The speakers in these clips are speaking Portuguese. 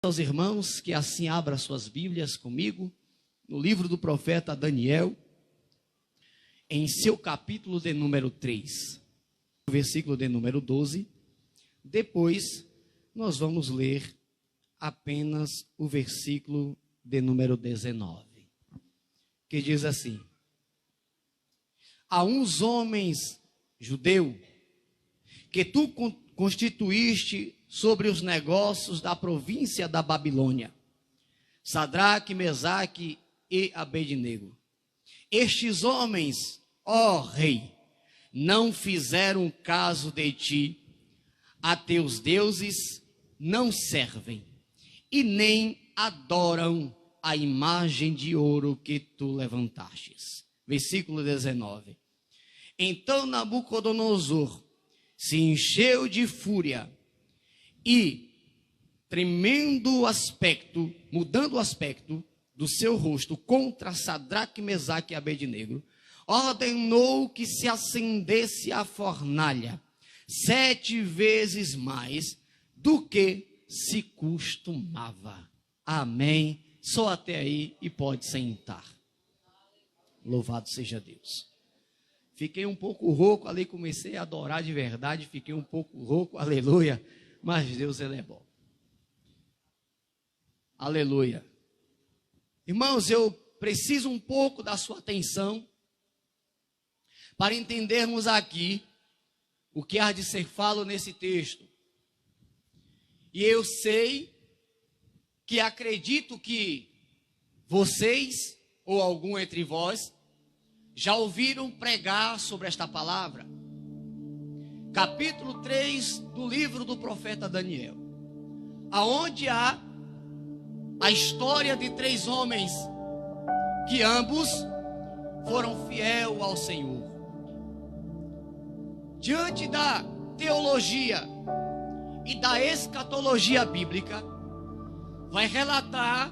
Aos irmãos que assim abram suas Bíblias comigo, no livro do profeta Daniel, em seu capítulo de número 3, versículo de número 12. Depois, nós vamos ler apenas o versículo de número 19, que diz assim: há uns homens judeus que tu constituíste sobre os negócios da província da Babilônia, Sadraque, Mesaque e Abednego. Estes homens, ó rei, não fizeram caso de ti, a teus deuses não servem, e nem adoram a imagem de ouro que tu levantastes. Versículo 19. Então Nabucodonosor se encheu de fúria e, mudando o aspecto do seu rosto contra Sadraque, Mesaque e Abednego, ordenou que se acendesse a fornalha 7 vezes mais do que se costumava. Amém. Só até aí e pode sentar. Louvado seja Deus. Fiquei um pouco rouco ali, comecei a adorar de verdade, fiquei um pouco rouco, aleluia. Mas Deus, Ele é bom. Aleluia. Irmãos, eu preciso um pouco da sua atenção para entendermos aqui o que há de ser falado nesse texto. E eu sei que acredito que vocês, ou algum entre vós, já ouviram pregar sobre esta palavra. Capítulo 3 do livro do profeta Daniel, aonde há a história de 3 homens que ambos foram fiéis ao Senhor. Diante da teologia e da escatologia bíblica, vai relatar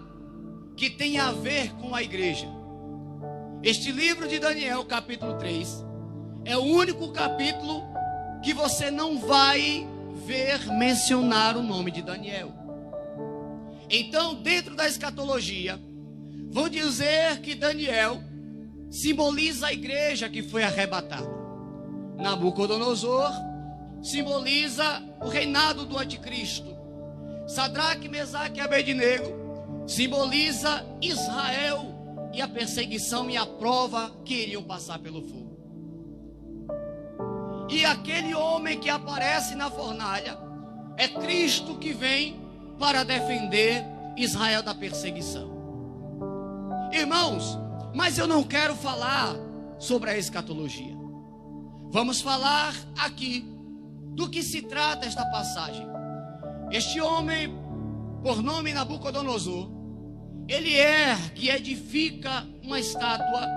que tem a ver com a igreja. Este livro de Daniel, capítulo 3, é o único capítulo que você não vai ver mencionar o nome de Daniel. Então, dentro da escatologia, vão dizer que Daniel simboliza a igreja que foi arrebatada. Nabucodonosor simboliza o reinado do anticristo. Sadraque, Mesaque e Abednego simboliza Israel e a perseguição e a prova que iriam passar pelo fogo. E aquele homem que aparece na fornalha é Cristo, que vem para defender Israel da perseguição. Irmãos, mas eu não quero falar sobre a escatologia. Vamos falar aqui do que se trata esta passagem. Este homem, por nome Nabucodonosor, ele ergue e edifica uma estátua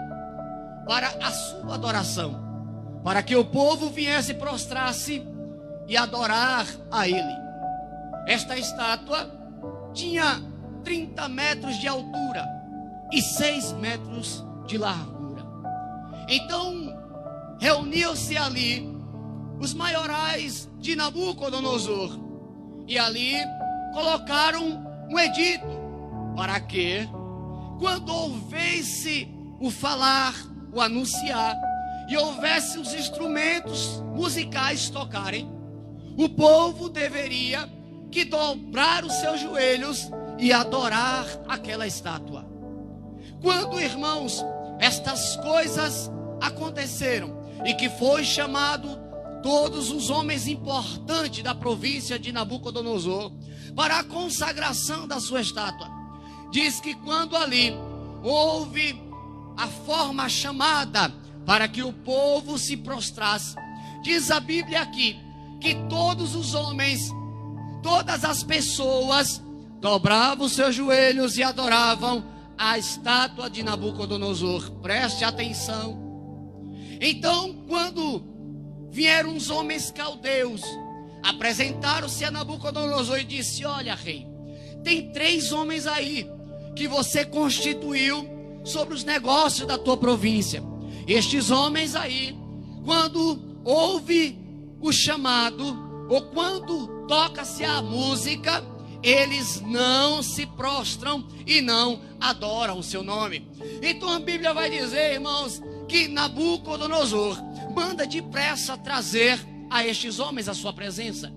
para a sua adoração, para que o povo viesse prostrar-se e adorar a ele. Esta estátua tinha 30 metros de altura e 6 metros de largura. Então, reuniu-se ali os maiorais de Nabucodonosor e ali colocaram um edito para que, quando houvesse o falar, o anunciar, e houvesse os instrumentos musicais tocarem, o povo deveria que dobrar os seus joelhos e adorar aquela estátua. Quando, irmãos, estas coisas aconteceram e que foi chamado todos os homens importantes da província de Nabucodonosor para a consagração da sua estátua, diz que quando ali houve a forma chamada para que o povo se prostrasse, diz a Bíblia aqui que todos os homens, todas as pessoas dobravam os seus joelhos e adoravam a estátua de Nabucodonosor. Preste atenção. Então, quando vieram os homens caldeus, apresentaram-se a Nabucodonosor e disse: olha, rei, tem 3 homens aí que você constituiu sobre os negócios da tua província. Estes homens aí, quando ouve o chamado, ou quando toca-se a música, eles não se prostram e não adoram o seu nome. Então a Bíblia vai dizer, irmãos, que Nabucodonosor manda depressa trazer a estes homens a sua presença.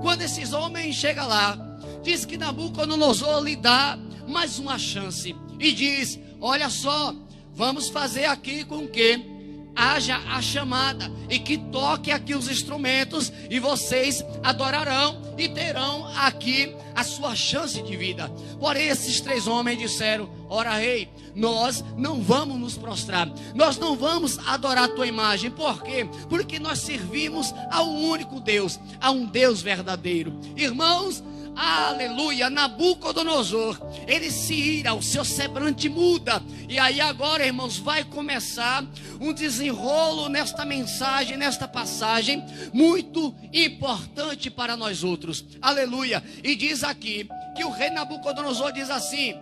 Quando esses homens chegam lá, diz que Nabucodonosor lhe dá mais uma chance e diz: olha só, vamos fazer aqui com que haja a chamada e que toque aqui os instrumentos e vocês adorarão e terão aqui a sua chance de vida. Porém esses três homens disseram: ora rei, nós não vamos nos prostrar, nós não vamos adorar a tua imagem. Por quê? Porque nós servimos a um único Deus, a um Deus verdadeiro. Irmãos, aleluia, Nabucodonosor, ele se ira, o seu semblante muda. E aí agora, irmãos, vai começar um desenrolo nesta mensagem, nesta passagem, muito importante para nós outros, aleluia. E diz aqui, que o rei Nabucodonosor diz assim: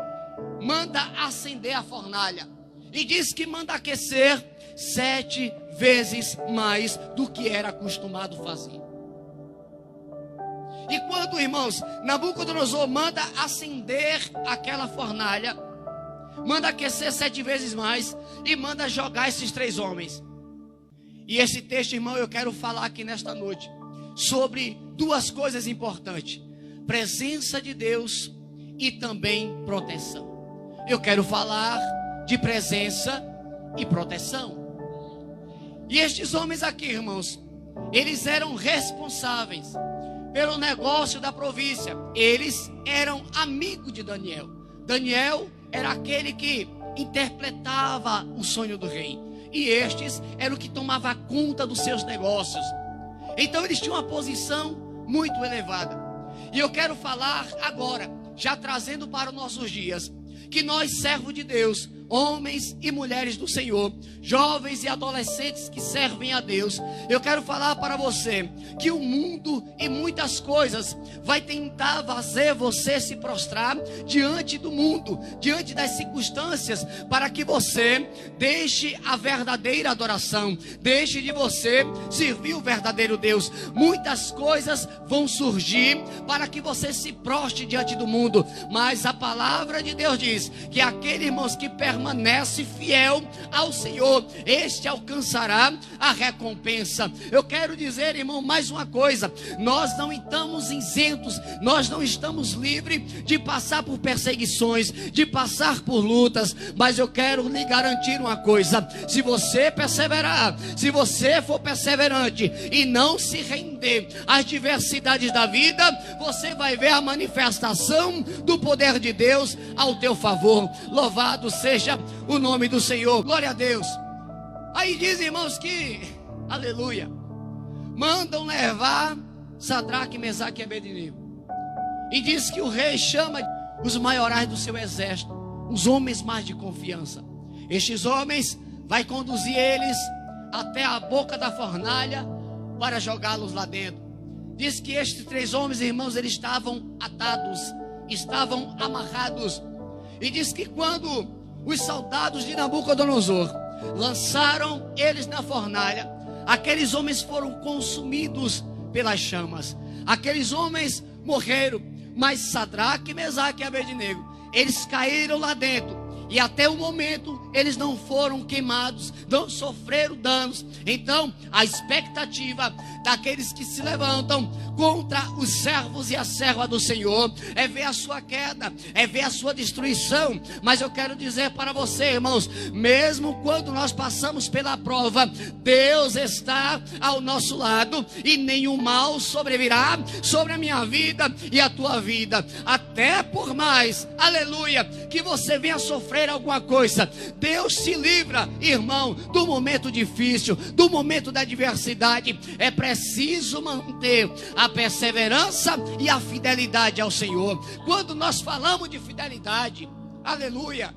manda acender a fornalha. E diz que manda aquecer 7 vezes mais do que era acostumado fazer. E quando, irmãos, Nabucodonosor manda acender aquela fornalha, manda aquecer 7 vezes mais e manda jogar esses 3 homens. E esse texto, irmão, eu quero falar aqui nesta noite sobre 2 coisas importantes: presença de Deus e também proteção. Eu quero falar de presença e proteção. E estes homens aqui, irmãos, eles eram responsáveis pelo negócio da província. Eles eram amigos de Daniel. Daniel era aquele que interpretava o sonho do rei, e estes eram o que tomava conta dos seus negócios. Então eles tinham uma posição muito elevada. E eu quero falar agora, já trazendo para os nossos dias, que nós, servos de Deus, homens e mulheres do Senhor, jovens e adolescentes que servem a Deus, eu quero falar para você que o mundo e muitas coisas vai tentar fazer você se prostrar diante do mundo, diante das circunstâncias, para que você deixe a verdadeira adoração, deixe de você servir o verdadeiro Deus. Muitas coisas vão surgir para que você se prostre diante do mundo, mas a palavra de Deus diz que aquele, irmãos, que permanece fiel ao Senhor, este alcançará a recompensa. Eu quero dizer, irmão, mais uma coisa: nós não estamos isentos, nós não estamos livres de passar por perseguições, de passar por lutas, mas eu quero lhe garantir uma coisa: se você perseverar, se você for perseverante e não se render às diversidades da vida, você vai ver a manifestação do poder de Deus ao teu favor. Louvado seja o nome do Senhor, glória a Deus. Aí diz, irmãos, que, aleluia, mandam levar Sadraque, Mesaque e Abednego, e diz que o rei chama os maiorais do seu exército, os homens mais de confiança. Estes homens vai conduzir eles até a boca da fornalha para jogá-los lá dentro. Diz que estes 3 homens, irmãos, eles estavam atados, estavam amarrados. E diz que quando os soldados de Nabucodonosor lançaram eles na fornalha, aqueles homens foram consumidos pelas chamas. Aqueles homens morreram, mas Sadraque, Mesaque e Abednego, eles caíram lá dentro. E até o momento eles não foram queimados, não sofreram danos. Então a expectativa daqueles que se levantam contra os servos e a serva do Senhor é ver a sua queda, é ver a sua destruição. Mas eu quero dizer para você, irmãos, mesmo quando nós passamos pela prova, Deus está ao nosso lado, e nenhum mal sobrevirá sobre a minha vida e a tua vida. Até por mais, aleluia, que você venha sofrer alguma coisa, Deus se livra, irmão, do momento difícil, do momento da adversidade. É preciso manter a perseverança e a fidelidade ao Senhor. Quando nós falamos de fidelidade, aleluia,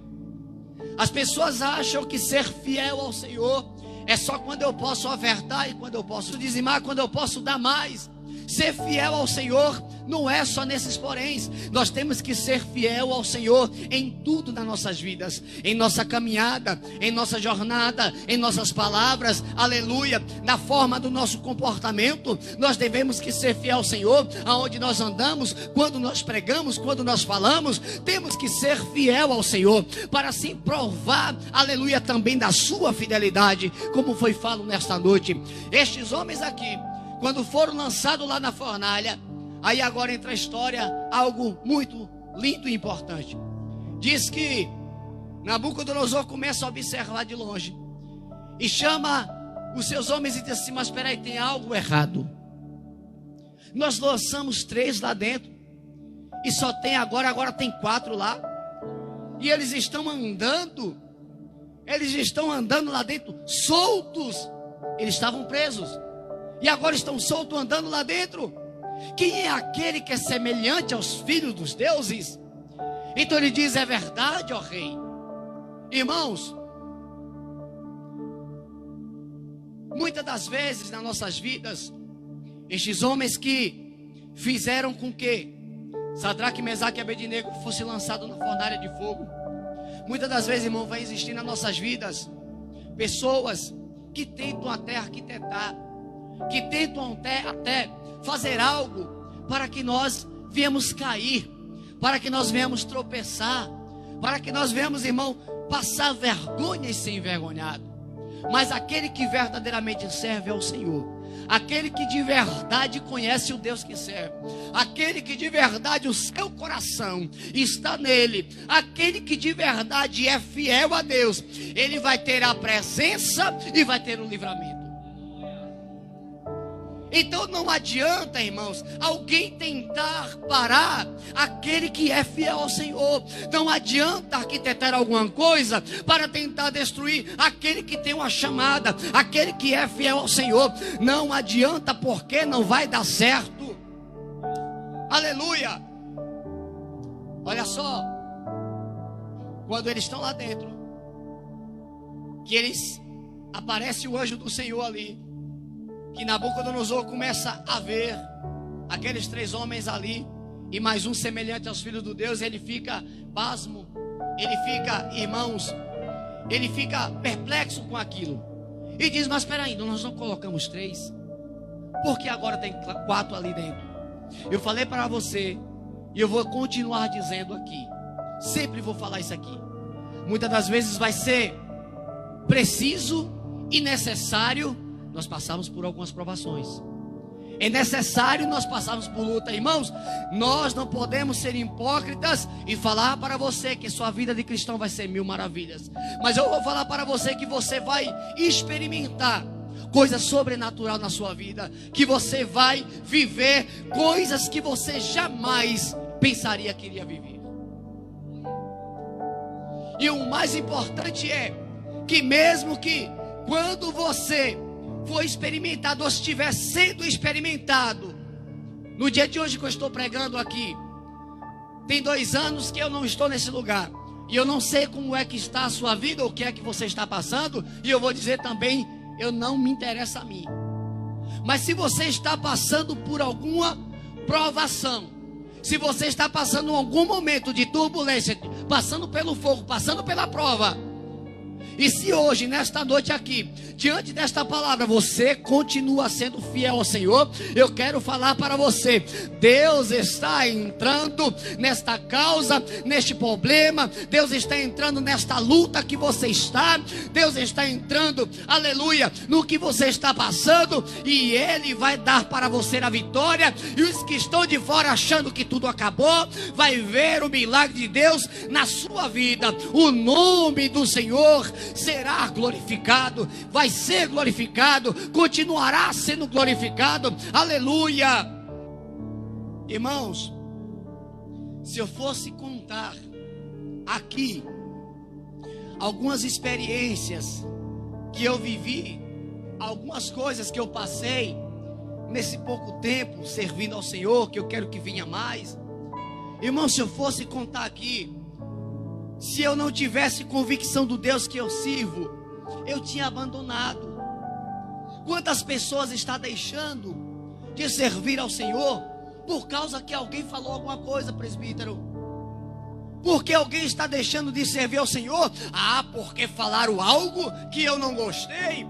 as pessoas acham que ser fiel ao Senhor é só quando eu posso ofertar e quando eu posso dizimar, quando eu posso dar mais. Ser fiel ao Senhor não é só nesses poréns. Nós temos que ser fiel ao Senhor em tudo nas nossas vidas, em nossa caminhada, em nossa jornada, em nossas palavras, aleluia, na forma do nosso comportamento. Nós devemos que ser fiel ao Senhor, aonde nós andamos, quando nós pregamos, quando nós falamos, temos que ser fiel ao Senhor, para assim provar, aleluia, também da sua fidelidade, como foi falado nesta noite. Estes homens aqui, quando foram lançados lá na fornalha, aí agora entra a história, algo muito lindo e importante. Diz que Nabucodonosor começa a observar de longe e chama os seus homens e diz assim: mas espera aí, tem algo errado. Nós lançamos 3 lá dentro e só tem agora tem 4 lá, e eles estão andando lá dentro soltos. Eles estavam presos e agora estão soltos andando lá dentro. Quem é aquele que é semelhante aos filhos dos deuses? Então ele diz: é verdade, ó rei. Irmãos, muitas das vezes nas nossas vidas, estes homens que fizeram com que Sadraque, Mesaque e Abednego fosse lançado na fornalha de fogo, muitas das vezes, irmão, vai existir nas nossas vidas pessoas que tentam até arquitetar, que tentam até fazer algo para que nós venhamos cair, para que nós venhamos tropeçar, para que nós venhamos, irmão, passar vergonha e ser envergonhado. Mas aquele que verdadeiramente serve ao Senhor, aquele que de verdade conhece o Deus que serve, aquele que de verdade o seu coração está nele, aquele que de verdade é fiel a Deus, ele vai ter a presença e vai ter o livramento. Então não adianta, irmãos, alguém tentar parar aquele que é fiel ao Senhor. Não adianta arquitetar alguma coisa para tentar destruir aquele que tem uma chamada, aquele que é fiel ao Senhor. Não adianta, porque não vai dar certo. Aleluia. Olha só, quando eles estão lá dentro, que aparece o anjo do Senhor ali, que Nabucodonosor começa a ver aqueles 3 homens ali e mais um semelhante aos filhos do Deus. Ele fica pasmo, ele fica, irmãos, ele fica perplexo com aquilo e diz: mas espera aí, nós não colocamos 3? Porque agora tem 4 ali dentro? Eu falei para você e eu vou continuar dizendo aqui, sempre vou falar isso aqui, muitas das vezes vai ser preciso e necessário nós passamos por algumas provações. É necessário nós passarmos por luta, irmãos. Nós não podemos ser hipócritas e falar para você que sua vida de cristão vai ser 1000 maravilhas. Mas eu vou falar para você que você vai experimentar coisa sobrenatural na sua vida, que você vai viver coisas que você jamais pensaria que iria viver. E o mais importante é que mesmo que quando você foi experimentado ou estiver sendo experimentado, no dia de hoje que eu estou pregando aqui, tem 2 anos que eu não estou nesse lugar, e eu não sei como é que está a sua vida, ou o que é que você está passando, e eu vou dizer também, eu não me interessa a mim. Mas se você está passando por alguma provação, se você está passando algum momento de turbulência, passando pelo fogo, passando pela prova, e se hoje, nesta noite aqui, diante desta palavra, você continua sendo fiel ao Senhor, eu quero falar para você: Deus está entrando nesta causa, neste problema, Deus está entrando nesta luta que você está, Deus está entrando, aleluia, no que você está passando, e Ele vai dar para você a vitória. E os que estão de fora achando que tudo acabou, vai ver o milagre de Deus na sua vida. O nome do Senhor será glorificado, vai ser glorificado, continuará sendo glorificado, aleluia. Irmãos, se eu fosse contar aqui algumas experiências que eu vivi, algumas coisas que eu passei nesse pouco tempo servindo ao Senhor, que eu quero que venha mais, irmãos, se eu fosse contar aqui, se eu não tivesse convicção do Deus que eu sirvo, eu tinha abandonado. Quantas pessoas está deixando de servir ao Senhor por causa que alguém falou alguma coisa, presbítero. Porque alguém está deixando de servir ao Senhor? Ah, porque falaram algo que eu não gostei.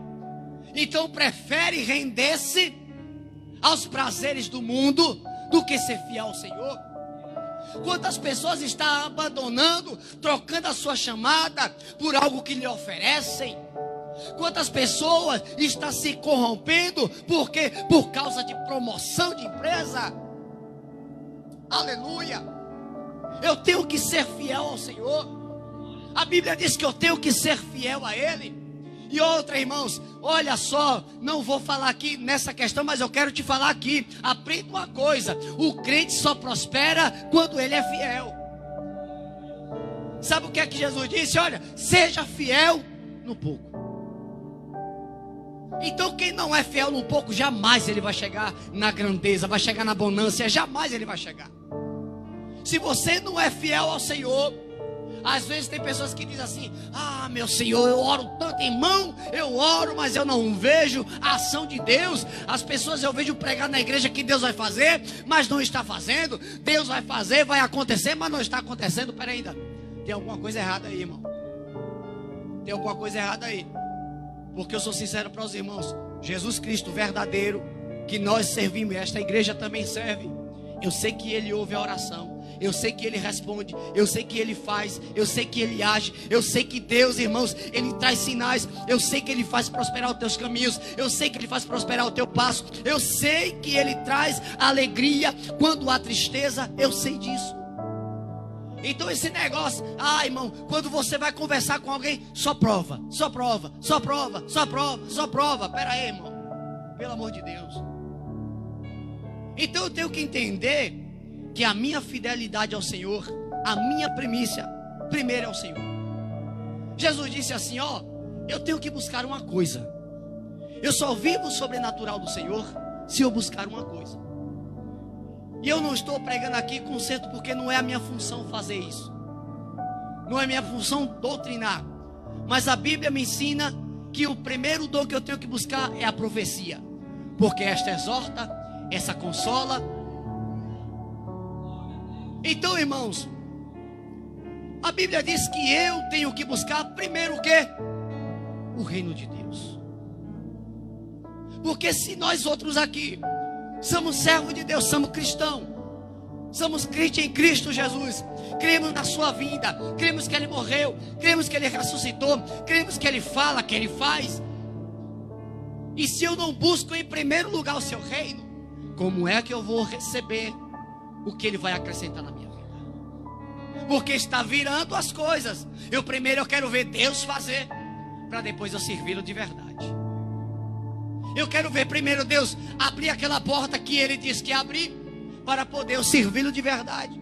Então prefere render-se aos prazeres do mundo do que ser fiel ao Senhor. Quantas pessoas estão abandonando, trocando a sua chamada por algo que lhe oferecem? Quantas pessoas estão se corrompendo por causa de promoção de empresa? Aleluia! Eu tenho que ser fiel ao Senhor. A Bíblia diz que eu tenho que ser fiel a Ele. E outra, irmãos, olha só, não vou falar aqui nessa questão, mas eu quero te falar aqui. Aprenda uma coisa: o crente só prospera quando ele é fiel. Sabe o que é que Jesus disse? Olha, seja fiel no pouco. Então quem não é fiel no pouco, jamais ele vai chegar na grandeza, vai chegar na bonança, jamais ele vai chegar. Se você não é fiel ao Senhor, às vezes tem pessoas que dizem assim: ah, meu Senhor, eu oro tanto, irmão, eu oro, mas eu não vejo a ação de Deus. As pessoas eu vejo pregar na igreja que Deus vai fazer, mas não está fazendo. Deus vai fazer, vai acontecer, mas não está acontecendo. Peraí, ainda tem alguma coisa errada aí, irmão. Tem alguma coisa errada aí. Porque eu sou sincero para os irmãos: Jesus Cristo verdadeiro, que nós servimos, esta igreja também serve, eu sei que Ele ouve a oração, eu sei que Ele responde, eu sei que Ele faz, eu sei que Ele age, eu sei que Deus, irmãos, Ele traz sinais, eu sei que Ele faz prosperar os teus caminhos, eu sei que Ele faz prosperar o teu passo, eu sei que Ele traz alegria quando há tristeza, eu sei disso. Então esse negócio, ah, irmão, quando você vai conversar com alguém, só prova, só prova, só prova, só prova, só prova. Pera aí, irmão, pelo amor de Deus. Então eu tenho que entender que a minha fidelidade ao Senhor, a minha primícia, primeiro é o Senhor. Jesus disse assim: ó, eu tenho que buscar uma coisa. Eu só vivo o sobrenatural do Senhor se eu buscar uma coisa. E eu não estou pregando aqui conceito, porque não é a minha função fazer isso. Não é minha função doutrinar. Mas a Bíblia me ensina que o primeiro dom que eu tenho que buscar é a profecia. Porque esta exorta, essa consola. Então, irmãos, a Bíblia diz que eu tenho que buscar primeiro o quê? O reino de Deus. Porque se nós outros aqui somos servos de Deus, somos cristãos, somos crentes em Cristo Jesus, cremos na sua vinda, cremos que Ele morreu, cremos que Ele ressuscitou, cremos que Ele fala, que Ele faz. E se eu não busco em primeiro lugar o seu reino, como é que eu vou receber o que Ele vai acrescentar na minha vida? Porque está virando as coisas. Eu quero ver Deus fazer, para depois eu servi-lo de verdade. Eu quero ver primeiro Deus abrir aquela porta que Ele disse que ia abrir, para poder eu servi-lo de verdade.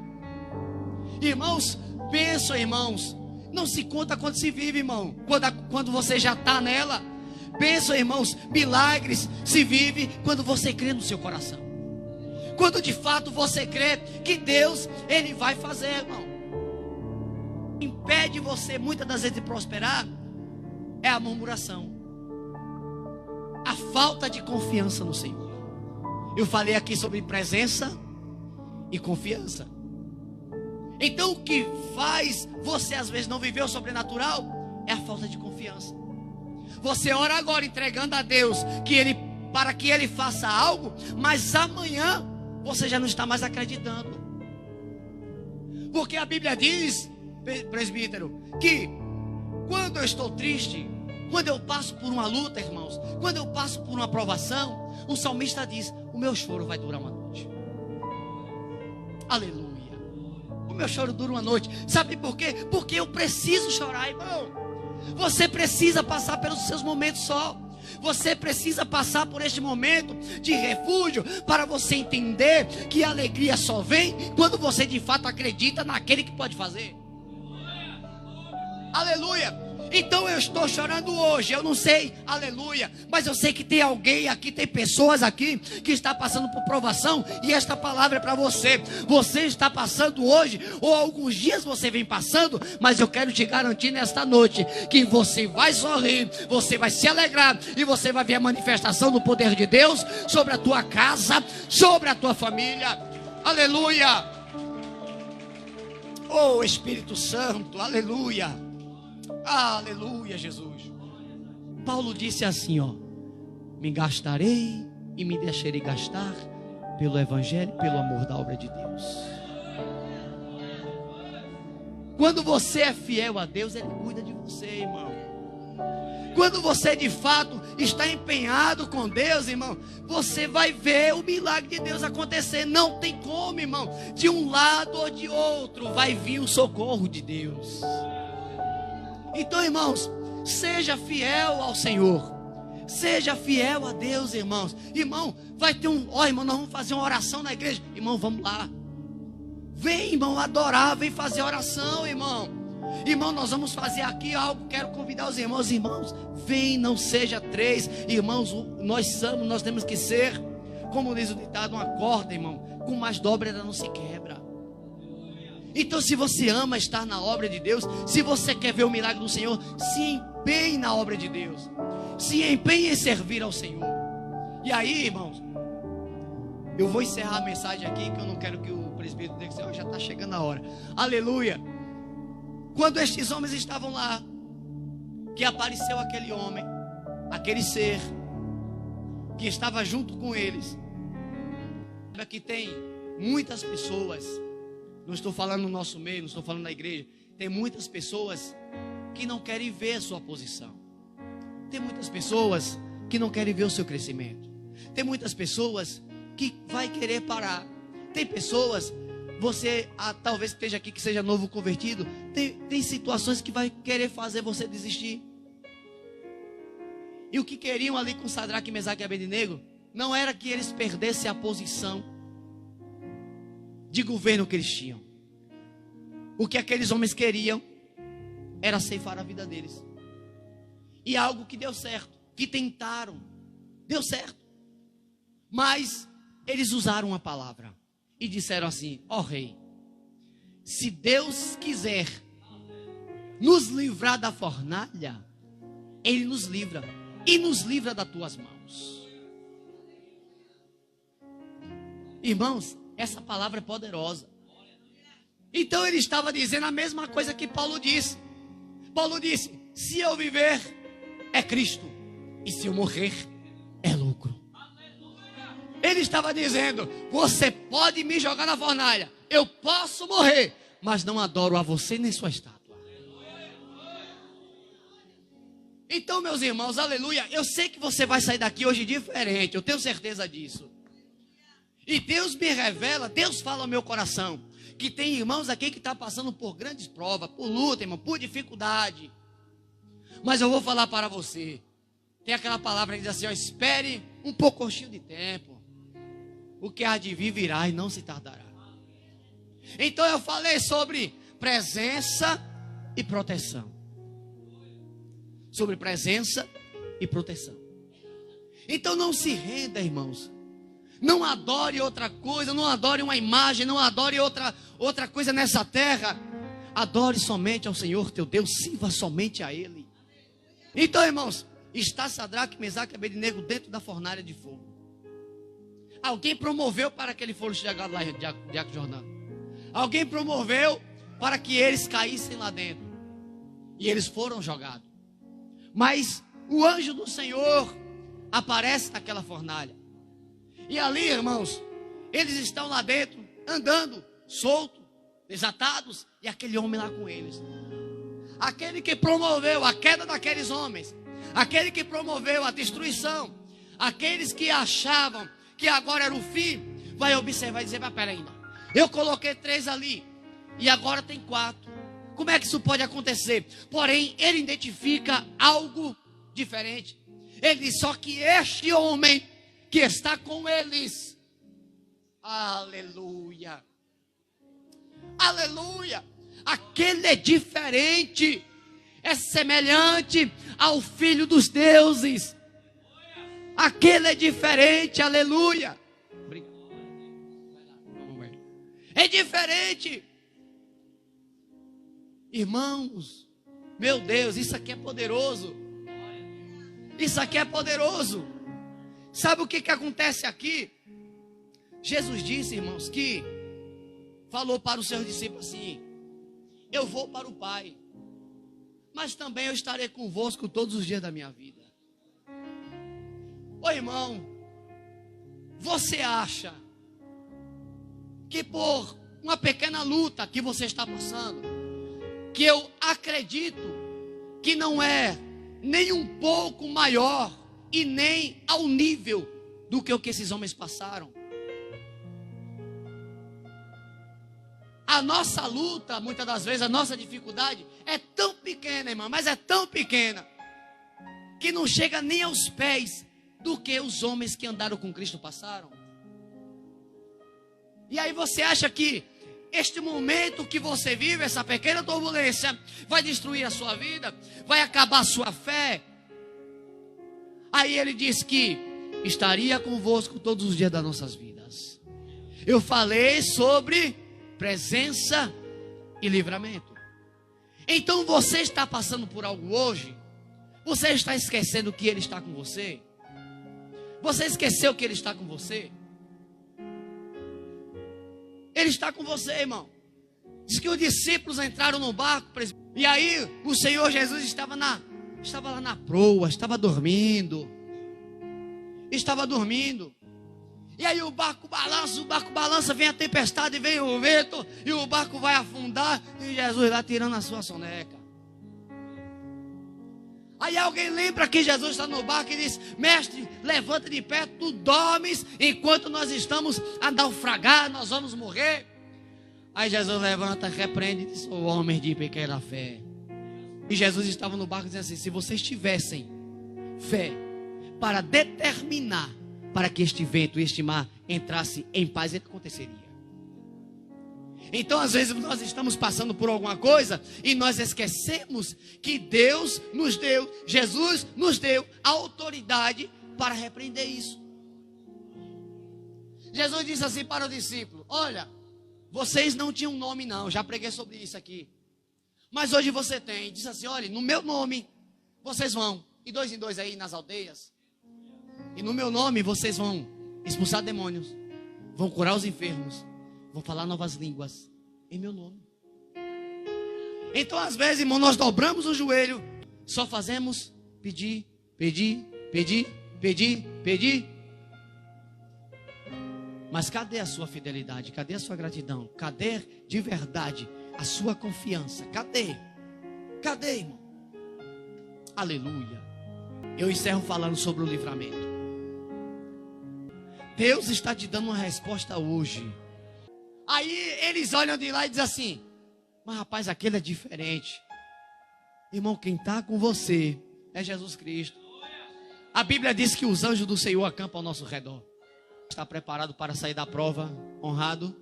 Irmãos, pensa, irmãos, não se conta quando se vive, irmão, quando você já está nela. Pensa, irmãos, milagres se vive quando você crê no seu coração. Quando de fato você crê que Deus, Ele vai fazer, irmão. Impede você muitas das vezes de prosperar é a murmuração, a falta de confiança no Senhor. Eu falei aqui sobre presença e confiança. Então o que faz você às vezes não viver o sobrenatural é a falta de confiança. Você ora agora entregando a Deus para que Ele faça algo, mas amanhã você já não está mais acreditando. Porque a Bíblia diz, presbítero, que quando eu estou triste, quando eu passo por uma luta, irmãos, quando eu passo por uma provação, o salmista diz: o meu choro vai durar uma noite. Aleluia. O meu choro dura uma noite. Sabe por quê? Porque eu preciso chorar, irmão. Você precisa passar pelos seus momentos só. Você precisa passar por este momento de refúgio, para você entender que a alegria só vem quando você de fato acredita naquele que pode fazer. Aleluia. Então eu estou chorando hoje, eu não sei, aleluia, mas eu sei que tem alguém aqui, tem pessoas aqui que está passando por provação, e esta palavra é para você. Você está passando hoje, ou alguns dias você vem passando, mas eu quero te garantir nesta noite, que você vai sorrir, você vai se alegrar, e você vai ver a manifestação do poder de Deus, sobre a tua casa, sobre a tua família, aleluia. Oh Espírito Santo, aleluia. Aleluia, Jesus. Paulo disse assim, ó: me gastarei e me deixarei gastar pelo evangelho, pelo amor da obra de Deus. Quando você é fiel a Deus, Ele cuida de você, irmão. Quando você de fato está empenhado com Deus, irmão, você vai ver o milagre de Deus acontecer. Não tem como, irmão, de um lado ou de outro vai vir o socorro de Deus. Então, irmãos, seja fiel ao Senhor, seja fiel a Deus, irmãos. Irmão, vai ter irmão, nós vamos fazer uma oração na igreja. Irmão, vamos lá. Vem, irmão, adorar, vem fazer oração, irmão. Irmão, nós vamos fazer aqui algo, quero convidar os irmãos. Irmãos, vem, não seja 3. Irmãos, nós temos que ser, como diz o ditado, uma corda, irmão, com mais dobra ela não se quebra. Então, se você ama estar na obra de Deus, se você quer ver o milagre do Senhor, se empenhe na obra de Deus, se empenhe em servir ao Senhor. E aí, irmãos, eu vou encerrar a mensagem aqui, que eu não quero que o presbítero diga que já está chegando a hora. Aleluia. Quando estes homens estavam lá, que apareceu aquele homem, aquele ser que estava junto com eles. Aqui tem muitas pessoas, não estou falando no nosso meio, não estou falando na igreja, tem muitas pessoas que não querem ver a sua posição. Tem muitas pessoas que não querem ver o seu crescimento. Tem muitas pessoas que vai querer parar. Tem pessoas, você talvez esteja aqui que seja novo convertido, tem situações que vai querer fazer você desistir. E o que queriam ali com Sadraque, Mesaque e Abednego não era que eles perdessem a posição de governo que eles tinham. O que aqueles homens queriam era ceifar a vida deles. E algo que deu certo, que tentaram, deu certo. Mas eles usaram a palavra e disseram assim: ó rei, se Deus quiser nos livrar da fornalha, Ele nos livra, e nos livra das tuas mãos. Irmãos, essa palavra é poderosa. Então ele estava dizendo a mesma coisa que Paulo disse. Paulo disse: se eu viver, é Cristo, e se eu morrer, é lucro. Ele estava dizendo: você pode me jogar na fornalha, eu posso morrer, mas não adoro a você nem sua estátua. Então, meus irmãos, aleluia, eu sei que você vai sair daqui hoje diferente, eu tenho certeza disso. E Deus me revela, Deus fala ao meu coração, que tem irmãos aqui que estão passando por grandes provas, por luta, irmão, por dificuldade. Mas eu vou falar para você, tem aquela palavra que diz assim, ó: espere um pouquinho de tempo, o que há de vir virá e não se tardará. Então eu falei sobre presença e proteção. Sobre presença e proteção. Então não se renda, irmãos. Não adore outra coisa, não adore uma imagem, não adore outra coisa nessa terra. Adore somente ao Senhor teu Deus, sirva somente a Ele. Então, irmãos, está Sadraque, Mesaque e Abednego dentro da fornalha de fogo. Alguém promoveu para que eles fossem chegados lá de Jordão. Alguém promoveu para que eles caíssem lá dentro. E eles foram jogados. Mas o anjo do Senhor aparece naquela fornalha. E ali, irmãos, eles estão lá dentro, andando, soltos, desatados, e aquele homem lá com eles. Aquele que promoveu a queda daqueles homens, aquele que promoveu a destruição, aqueles que achavam que agora era o fim, vai observar e dizer: mas peraí, não. Eu coloquei 3 ali, e agora tem 4. Como é que isso pode acontecer? Porém, ele identifica algo diferente. Ele diz: só que este homem que está com eles, aleluia, aleluia, aquele é diferente. é semelhante ao Filho dos deuses. Aquele é diferente, aleluia. É diferente. Irmãos, meu Deus, isso aqui é poderoso. Isso aqui é poderoso. Sabe o que acontece aqui? Jesus disse, irmãos, que falou para os seus discípulos assim: eu vou para o Pai, mas também eu estarei convosco todos os dias da minha vida. Ô irmão, você acha que por uma pequena luta que você está passando, que eu acredito que não é nem um pouco maior e nem ao nível do que o que esses homens passaram? A nossa luta, muitas das vezes, a nossa dificuldade é tão pequena, irmã, mas é tão pequena, que não chega nem aos pés do que os homens que andaram com Cristo passaram. E aí você acha que este momento que você vive, essa pequena turbulência, vai destruir a sua vida, vai acabar a sua fé? Aí ele diz que estaria convosco todos os dias das nossas vidas. Eu falei sobre presença e livramento. Então você está passando por algo hoje? Você está esquecendo que Ele está com você? Você esqueceu que Ele está com você? Ele está com você, irmão. Diz que os discípulos entraram no barco, e aí o Senhor Jesus estava lá na proa, estava dormindo. E aí o barco balança, vem a tempestade, vem o vento, e o barco vai afundar, e Jesus lá tirando a sua soneca. Aí alguém lembra que Jesus está no barco e diz: mestre, levanta de pé, tu dormes enquanto nós estamos a naufragar, nós vamos morrer. Aí Jesus levanta, repreende e diz: ô homem de pequena fé. E Jesus estava no barco dizendo assim: se vocês tivessem fé para determinar para que este vento e este mar entrasse em paz, ele aconteceria. Então às vezes nós estamos passando por alguma coisa e nós esquecemos que Deus nos deu, Jesus nos deu a autoridade para repreender isso. Jesus disse assim para o discípulo: olha, vocês não tinham nome não, já preguei sobre isso aqui, mas hoje você tem. Diz assim: olha, no meu nome vocês vão, e 2 em 2 aí nas aldeias, e no meu nome vocês vão expulsar demônios, vão curar os enfermos, vão falar novas línguas em meu nome. Então às vezes, irmão, nós dobramos o joelho, só fazemos pedir. Mas cadê a sua fidelidade? Cadê a sua gratidão? Cadê de verdade a sua confiança? Cadê, irmão? Aleluia. Eu encerro falando sobre o livramento. Deus está te dando uma resposta hoje. Aí eles olham de lá e dizem assim: mas rapaz, aquele é diferente. Irmão, quem está com você é Jesus Cristo. A Bíblia diz que os anjos do Senhor acampam ao nosso redor. Está preparado para sair da prova honrado?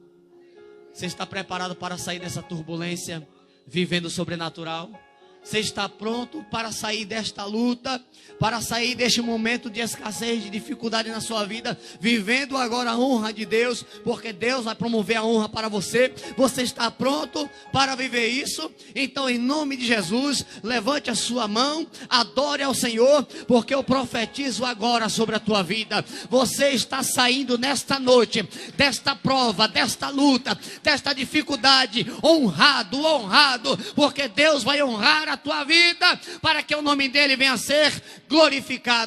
Você está preparado para sair dessa turbulência, vivendo o sobrenatural? Você está pronto para sair desta luta, para sair deste momento de escassez, de dificuldade na sua vida, vivendo agora a honra de Deus, porque Deus vai promover a honra para você? Você está pronto para viver isso? Então, em nome de Jesus, levante a sua mão, adore ao Senhor, porque eu profetizo agora sobre a tua vida. Você está saindo nesta noite, desta prova, desta luta, desta dificuldade, honrado, porque Deus vai honrar a tua vida, para que o nome dele venha a ser glorificado.